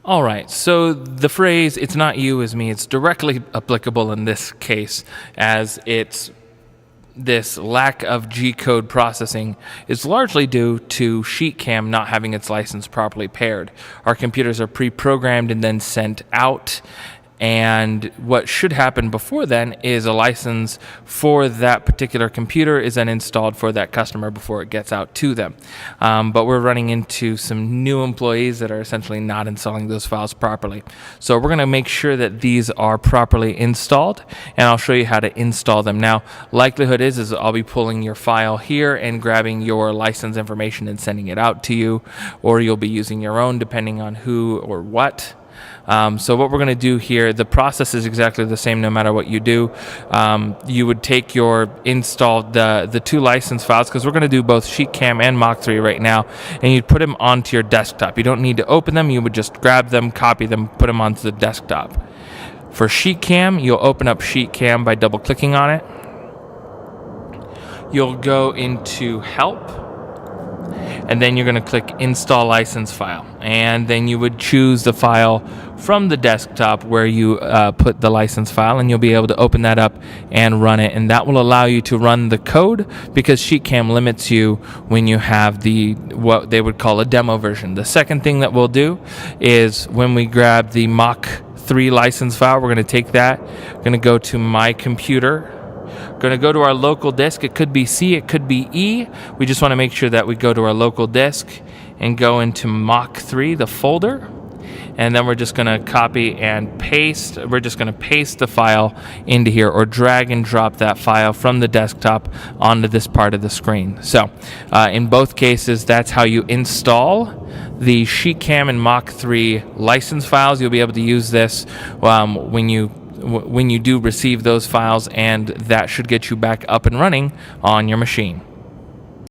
All right, so the phrase "it's not you, it's me" it's directly applicable in this case, as it's this lack of G-code processing is largely due to SheetCam not having its license properly paired. Our computers are pre-programmed and then sent out, and what should happen before then is a license for that particular computer is then installed for that customer before it gets out to them. But we're running into some new employees that are essentially not installing those files properly. So we're going to make sure that these are properly installed, and I'll show you how to install them. Now, likelihood is I'll be pulling your file here and grabbing your license information and sending it out to you, or you'll be using your own depending on who or what. So what we're going to do here, the process is exactly the same no matter what you do. You would take your installed, the two license files, because we're going to do both SheetCam and Mach 3 right now, and you'd put them onto your desktop. You don't need to open them. You would just grab them, copy them, put them onto the desktop. For SheetCam, you'll open up SheetCam by double-clicking on it. You'll go into Help, and then you're going to click Install License File, and then you would choose the file from the desktop where you put the license file, and you'll be able to open that up and run it, and that will allow you to run the code, because SheetCam limits you when you have what they would call a demo version. The second thing that we'll do is when we grab the Mach 3 license file, we're going to take that, going to go to My Computer, going to go to our local disk. It could be C, it could be E. We just want to make sure that we go to our local disk and go into Mach 3, the folder, and then we're just going to copy and paste. We're just going to paste the file into here, or drag and drop that file from the desktop onto this part of the screen. So in both cases, that's how you install the SheetCam and Mach 3 license files. You'll be able to use this when you do receive those files, and that should get you back up and running on your machine.